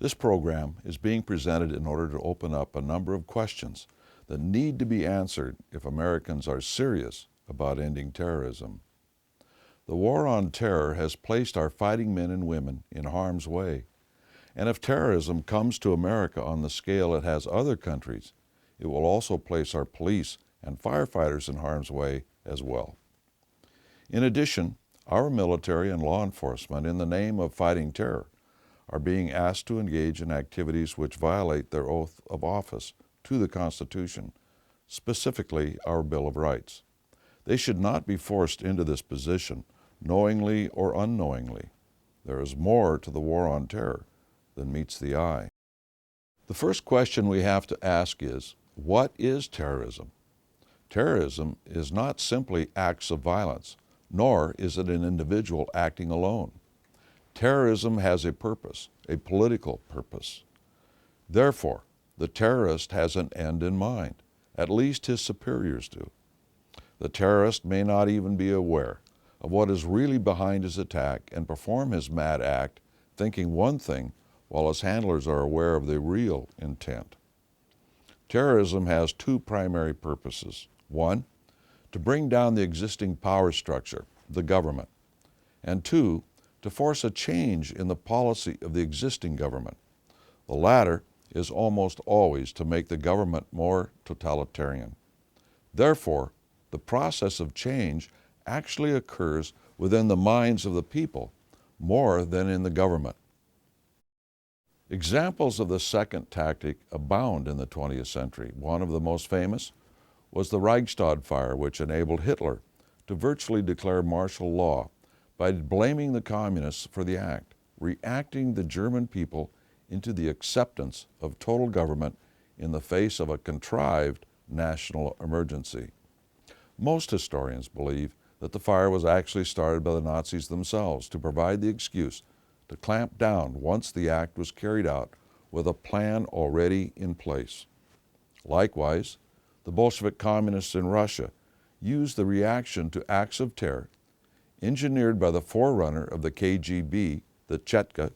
This program is being presented in order to open up a number of questions that need to be answered if Americans are serious about ending terrorism. The war on terror has placed our fighting men and women in harm's way. And if terrorism comes to America on the scale it has other countries, it will also place our police and firefighters in harm's way as well. In addition, our military and law enforcement, in the name of fighting terror, are being asked to engage in activities which violate their oath of office to the Constitution, specifically our Bill of Rights. They should not be forced into this position, knowingly or unknowingly. There is more to the war on terror than meets the eye. The first question we have to ask is, what is terrorism? Terrorism is not simply acts of violence, nor is it an individual acting alone. Terrorism has a purpose, a political purpose. Therefore, the terrorist has an end in mind, at least his superiors do. The terrorist may not even be aware of what is really behind his attack and perform his mad act thinking one thing while his handlers are aware of the real intent. Terrorism has two primary purposes. One, to bring down the existing power structure, the government, and two, to force a change in the policy of the existing government. The latter is almost always to make the government more totalitarian. Therefore, the process of change actually occurs within the minds of the people more than in the government. Examples of the second tactic abound in the 20th century. One of the most famous was the Reichstag fire, which enabled Hitler to virtually declare martial law by blaming the communists for the act, reacting the German people into the acceptance of total government in the face of a contrived national emergency. Most historians believe that the fire was actually started by the Nazis themselves to provide the excuse to clamp down once the act was carried out with a plan already in place. Likewise, the Bolshevik communists in Russia used the reaction to acts of terror engineered by the forerunner of the KGB, the Chetka,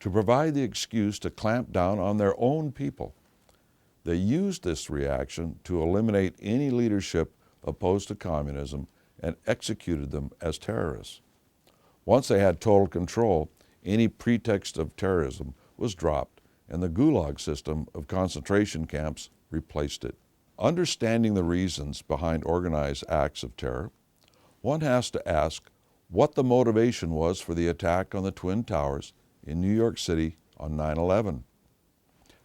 to provide the excuse to clamp down on their own people. They used this reaction to eliminate any leadership opposed to communism and executed them as terrorists. Once they had total control, any pretext of terrorism was dropped and the Gulag system of concentration camps replaced it. Understanding the reasons behind organized acts of terror, one has to ask what the motivation was for the attack on the Twin Towers in New York City on 9/11.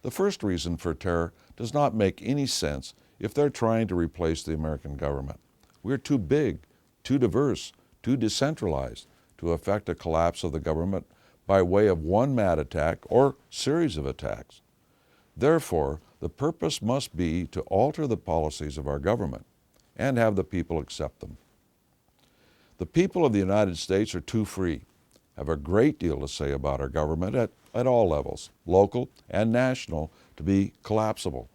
The first reason for terror does not make any sense if they're trying to replace the American government. We're too big, too diverse, too decentralized to effect a collapse of the government by way of one mad attack or series of attacks. Therefore, the purpose must be to alter the policies of our government and have the people accept them. The people of the United States are too free, have a great deal to say about our government at all levels, local and national, to be collapsible.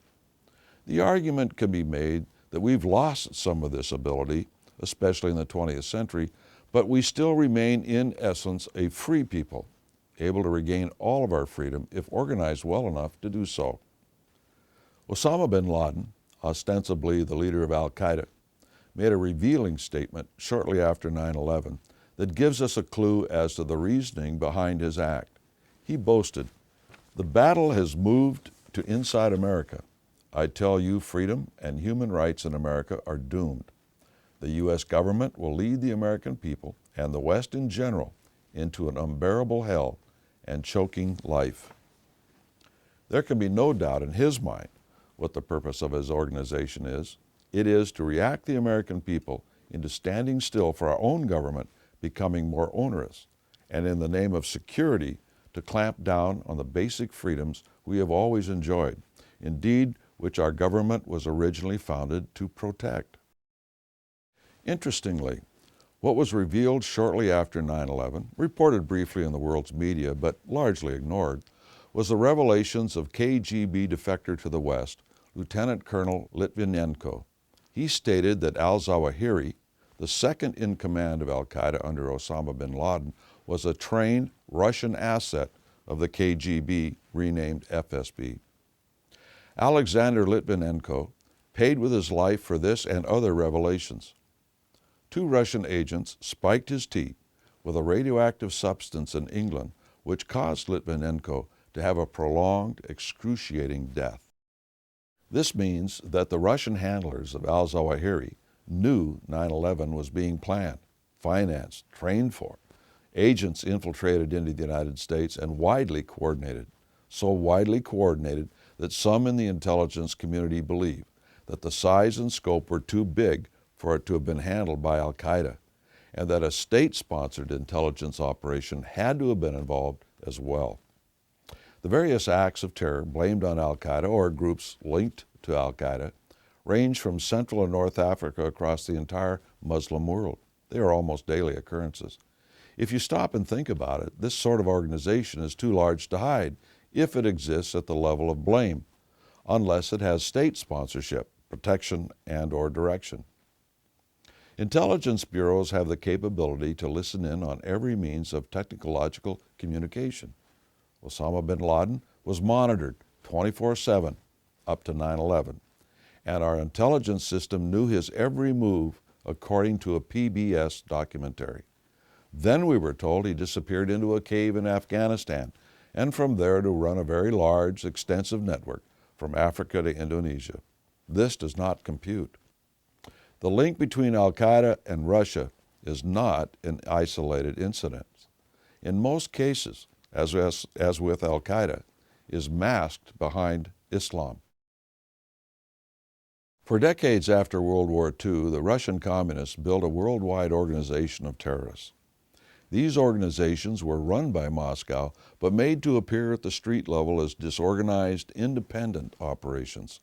The argument can be made that we've lost some of this ability, especially in the 20th century, but we still remain in essence a free people, able to regain all of our freedom if organized well enough to do so. Osama bin Laden, ostensibly the leader of al-qaeda, made a revealing statement shortly after 9/11 that gives us a clue as to the reasoning behind his act. He boasted, "The battle has moved to inside America. I tell you, freedom and human rights in America are doomed. The U.S. government will lead the American people and the West in general into an unbearable hell and choking life." There can be no doubt in his mind what the purpose of his organization is. It is to react the American people into standing still for our own government becoming more onerous, and in the name of security, to clamp down on the basic freedoms we have always enjoyed, indeed, which our government was originally founded to protect. Interestingly, what was revealed shortly after 9/11, reported briefly in the world's media but largely ignored, was the revelations of KGB defector to the West, Lieutenant Colonel Litvinenko. He stated that al-Zawahiri, the second in command of al-qaeda under Osama bin Laden, was a trained Russian asset of the KGB, renamed FSB. Alexander Litvinenko paid with his life for this and other revelations. 2 Russian agents spiked his teeth with a radioactive substance in England, which caused Litvinenko to have a prolonged, excruciating death. This means that the Russian handlers of al-Zawahiri knew 9/11 was being planned, financed, trained for. Agents infiltrated into the United States and widely coordinated, so widely coordinated that some in the intelligence community believe that the size and scope were too big for it to have been handled by al-qaeda, and that a state-sponsored intelligence operation had to have been involved as well. The various acts of terror blamed on al-qaeda or groups linked to al-qaeda range from Central and North Africa across the entire Muslim world. They are almost daily occurrences. If you stop and think about it, this sort of organization is too large to hide if it exists at the level of blame, unless it has state sponsorship, protection, and/or direction. Intelligence bureaus have the capability to listen in on every means of technological communication. Osama bin Laden was monitored 24/7 up to 9/11, and our intelligence system knew his every move according to a PBS documentary. Then we were told he disappeared into a cave in Afghanistan, and from there to run a very large, extensive network from Africa to Indonesia. This does not compute. The link between al-qaeda and Russia is not an isolated incident. In most cases, as with al-qaeda, is masked behind Islam. For decades after World War II, the Russian communists built a worldwide organization of terrorists. These organizations were run by Moscow, but made to appear at the street level as disorganized, independent operations.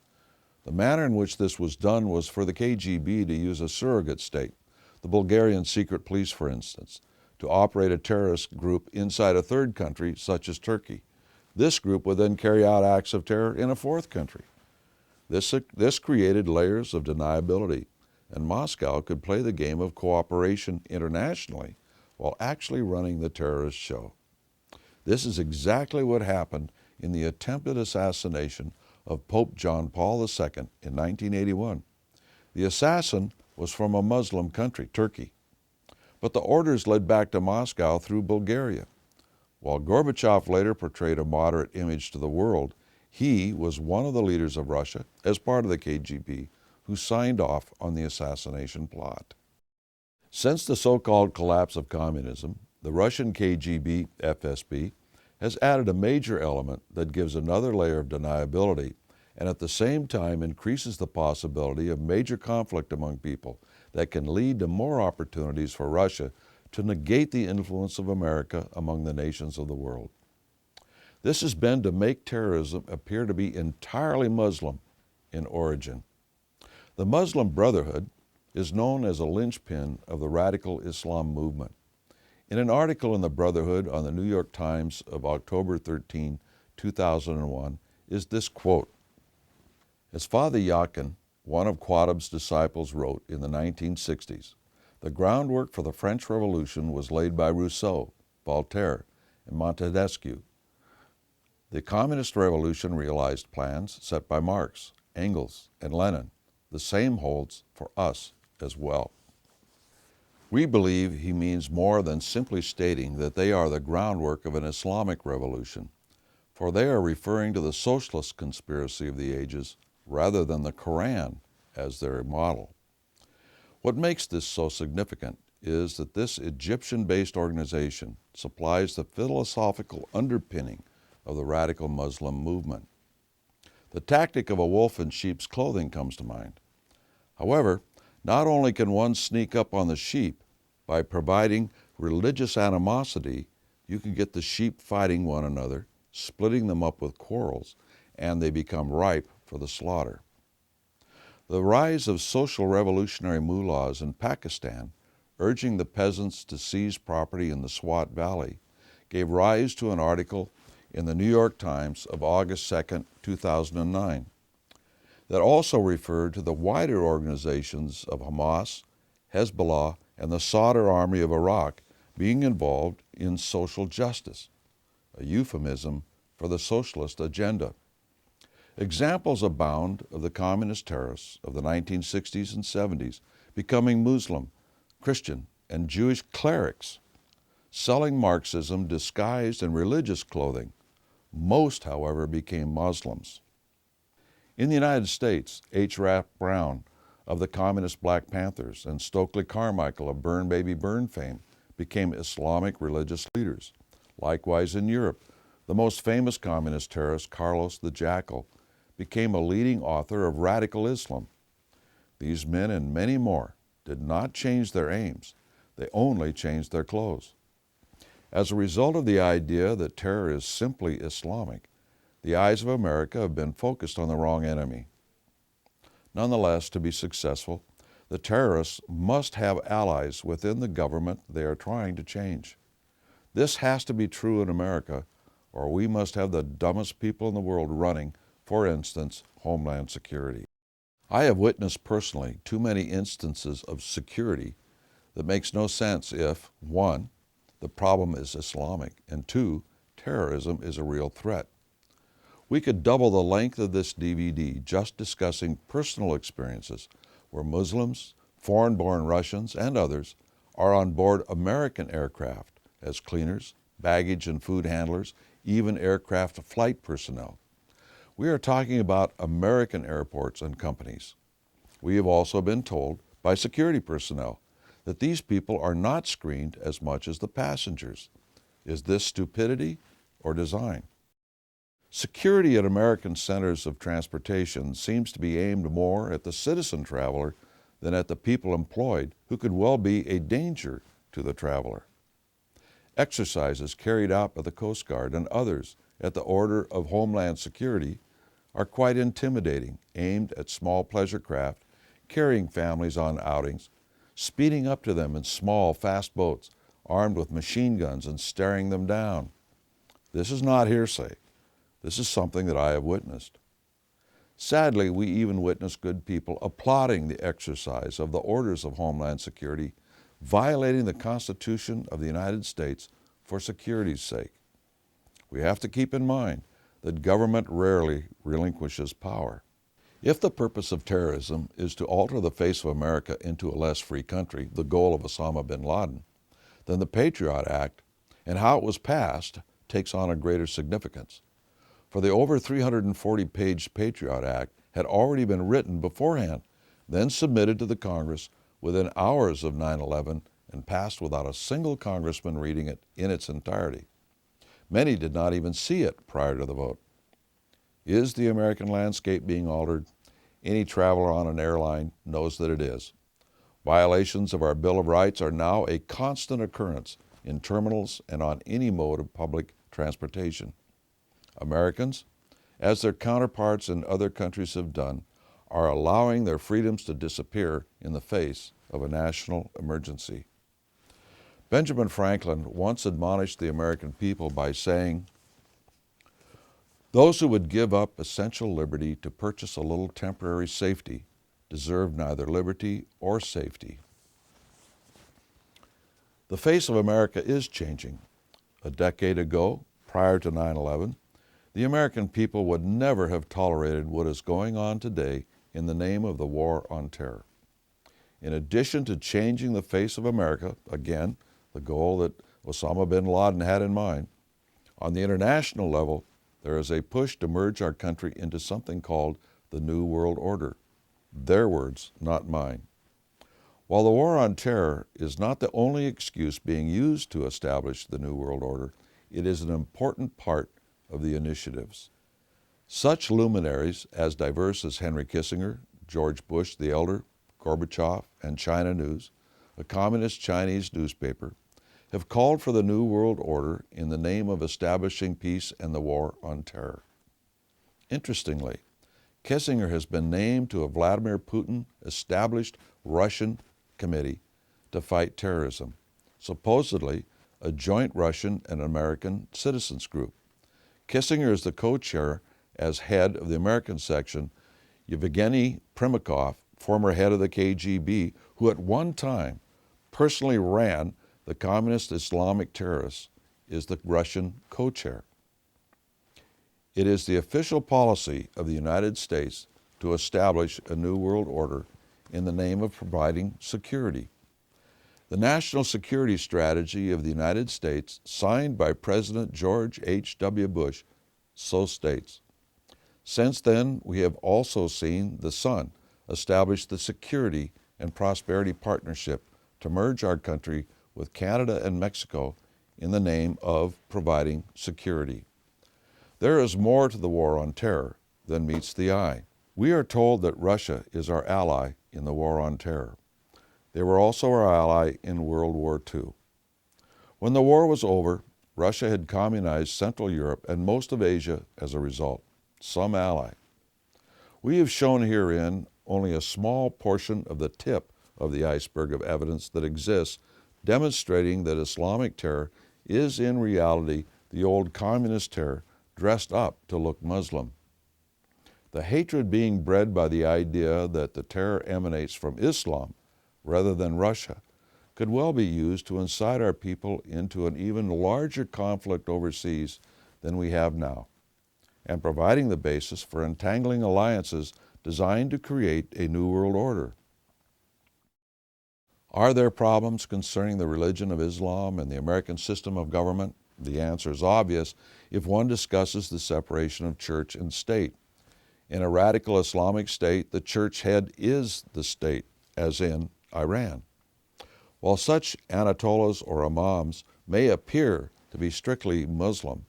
The manner in which this was done was for the KGB to use a surrogate state, the Bulgarian secret police, for instance, to operate a terrorist group inside a third country, such as Turkey. This group would then carry out acts of terror in a fourth country. This created layers of deniability, and Moscow could play the game of cooperation internationally while actually running the terrorist show. This is exactly what happened in the attempted assassination of Pope John Paul II in 1981. The assassin was from a Muslim country, Turkey, but the orders led back to Moscow through Bulgaria. While Gorbachev later portrayed a moderate image to the world, he was one of the leaders of Russia, as part of the KGB, who signed off on the assassination plot. Since the so-called collapse of communism, the Russian KGB, FSB, has added a major element that gives another layer of deniability and at the same time increases the possibility of major conflict among people that can lead to more opportunities for Russia to negate the influence of America among the nations of the world. This has been to make terrorism appear to be entirely Muslim in origin. The Muslim Brotherhood is known as a linchpin of the radical Islam movement. In an article in the Brotherhood on the New York Times of October 13, 2001, is this quote: "As Father Yakin, one of Qutb's disciples, wrote in the 1960s, the groundwork for the French Revolution was laid by Rousseau, Voltaire, and Montesquieu. The Communist Revolution realized plans set by Marx, Engels, and Lenin. The same holds for us as well." We believe he means more than simply stating that they are the groundwork of an Islamic revolution, for they are referring to the socialist conspiracy of the ages rather than the Quran as their model. What makes this so significant is that this Egyptian-based organization supplies the philosophical underpinning of the radical Muslim movement. The tactic of a wolf in sheep's clothing comes to mind. However, not only can one sneak up on the sheep, by providing religious animosity, you can get the sheep fighting one another, splitting them up with quarrels, and they become ripe for the slaughter. The rise of social revolutionary mullahs in Pakistan, urging the peasants to seize property in the Swat Valley, gave rise to an article in the New York Times of August 2, 2009, that also referred to the wider organizations of Hamas, Hezbollah, and the Sadr Army of Iraq being involved in social justice. a euphemism for the socialist agenda. Examples abound of the communist terrorists of the 1960s and 70s becoming Muslim, Christian, and Jewish clerics, selling Marxism disguised in religious clothing. Most, however, became Muslims. In the United States, H. Rap Brown of the Communist Black Panthers and Stokely Carmichael of Burn Baby Burn fame became Islamic religious leaders. Likewise in Europe, the most famous communist terrorist, Carlos the Jackal, became a leading author of radical Islam. These men and many more did not change their aims, they only changed their clothes. As a result of the idea that terror is simply Islamic, the eyes of America have been focused on the wrong enemy. Nonetheless, to be successful, the terrorists must have allies within the government they are trying to change. This has to be true in America, or we must have the dumbest people in the world running, for instance, Homeland Security. I have witnessed personally too many instances of security that makes no sense if, 1, the problem is Islamic, and 2, terrorism is a real threat. We could double the length of this DVD just discussing personal experiences where Muslims, foreign-born Russians, and others are on board American aircraft as cleaners, baggage and food handlers, even aircraft flight personnel. We are talking about American airports and companies. We have also been told by security personnel that these people are not screened as much as the passengers. Is this stupidity or design? Security at American centers of transportation seems to be aimed more at the citizen traveler than at the people employed who could well be a danger to the traveler. Exercises carried out by the Coast Guard and others at the order of Homeland Security are quite intimidating, aimed at small pleasure craft, carrying families on outings, speeding up to them in small, fast boats, armed with machine guns and staring them down. This is not hearsay. This is something that I have witnessed. Sadly, we even witness good people applauding the exercise of the orders of Homeland Security, violating the Constitution of the United States for security's sake. We have to keep in mind that government rarely relinquishes power. If the purpose of terrorism is to alter the face of America into a less free country, the goal of Osama bin Laden, then the Patriot Act and how it was passed takes on a greater significance. For the over 340-page Patriot Act had already been written beforehand, then submitted to the Congress within hours of 9/11 and passed without a single congressman reading it in its entirety. Many did not even see it prior to the vote. Is the American landscape being altered? Any traveler on an airline knows that it is. Violations of our Bill of Rights are now a constant occurrence in terminals and on any mode of public transportation. Americans, as their counterparts in other countries have done, are allowing their freedoms to disappear in the face of a national emergency. Benjamin Franklin once admonished the American people by saying, "Those who would give up essential liberty to purchase a little temporary safety deserve neither liberty or safety." The face of America is changing. A decade ago, prior to 9/11, the American people would never have tolerated what is going on today in the name of the war on terror. In addition to changing the face of America, again, the goal that Osama bin Laden had in mind, on the international level, there is a push to merge our country into something called the New World Order. Their words, not mine. While the war on terror is not the only excuse being used to establish the New World Order, it is an important part of the initiatives. Such luminaries as diverse as Henry Kissinger, George Bush the Elder, Gorbachev, and China News, a communist Chinese newspaper, have called for the New World Order in the name of establishing peace and the war on terror. Interestingly, Kissinger has been named to a Vladimir Putin-established Russian committee to fight terrorism, supposedly a joint Russian and American citizens group. Kissinger is the co-chair as head of the American section. Yevgeny Primakov, former head of the KGB, who at one time personally ran the communist Islamic terrorists, is the Russian co-chair. It is the official policy of the United States to establish a new world order in the name of providing security. The National Security Strategy of the United States, signed by President George H.W. Bush, so states. Since then, we have also seen the Sun establish the Security and Prosperity Partnership to merge our country with Canada and Mexico in the name of providing security. There is more to the war on terror than meets the eye. We are told that Russia is our ally in the war on terror. They were also our ally in World War II. When the war was over, Russia had communized Central Europe and most of Asia as a result, some ally. We have shown herein only a small portion of the tip of the iceberg of evidence that exists demonstrating that Islamic terror is in reality the old communist terror dressed up to look Muslim. The hatred being bred by the idea that the terror emanates from Islam rather than Russia could well be used to incite our people into an even larger conflict overseas than we have now, and providing the basis for entangling alliances designed to create a new world order. Are there problems concerning the religion of Islam and the American system of government? The answer is obvious if one discusses the separation of church and state. In a radical Islamic state, the church head is the state, as in Iran. While such Ayatollahs or imams may appear to be strictly Muslim,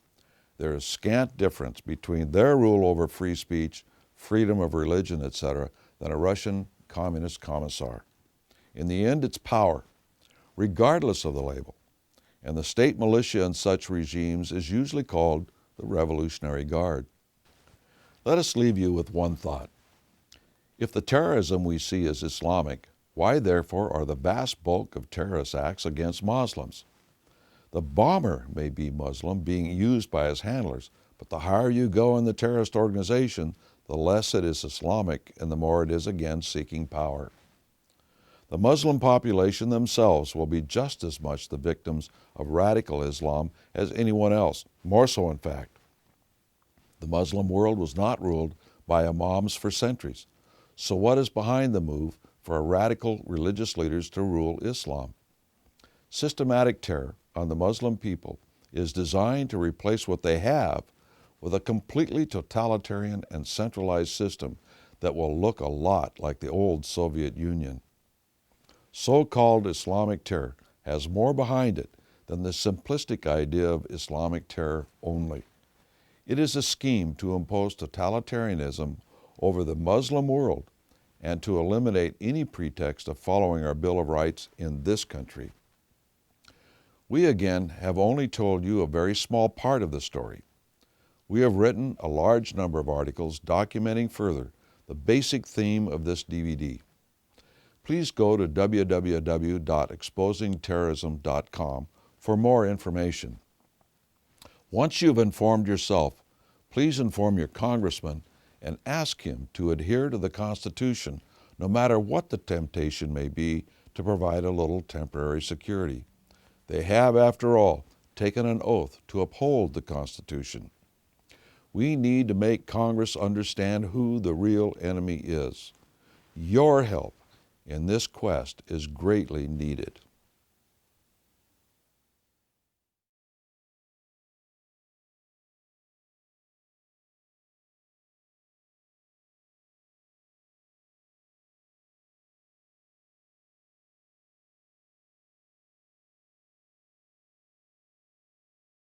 there is scant difference between their rule over free speech, freedom of religion, etc., than a Russian communist commissar. In the end, it's power, regardless of the label, and the state militia in such regimes is usually called the Revolutionary Guard. Let us leave you with one thought. If the terrorism we see is Islamic, why therefore are the vast bulk of terrorist acts against Muslims? The bomber may be Muslim, being used by his handlers, but the higher you go in the terrorist organization, the less it is Islamic and the more it is again seeking power. The Muslim population themselves will be just as much the victims of radical Islam as anyone else, more so in fact. The Muslim world was not ruled by imams for centuries, so what is behind the move for radical religious leaders to rule Islam? Systematic terror on the Muslim people is designed to replace what they have with a completely totalitarian and centralized system that will look a lot like the old Soviet Union. So-called Islamic terror has more behind it than the simplistic idea of Islamic terror only. It is a scheme to impose totalitarianism over the Muslim world and to eliminate any pretext of following our Bill of Rights in this country. We again have only told you a very small part of the story. We have written a large number of articles documenting further the basic theme of this DVD. Please go to www.exposingterrorism.com for more information. Once you've informed yourself, please inform your congressman and ask him to adhere to the Constitution, no matter what the temptation may be to provide a little temporary security. They have, after all, taken an oath to uphold the Constitution. We need to make Congress understand who the real enemy is. Your help in this quest is greatly needed.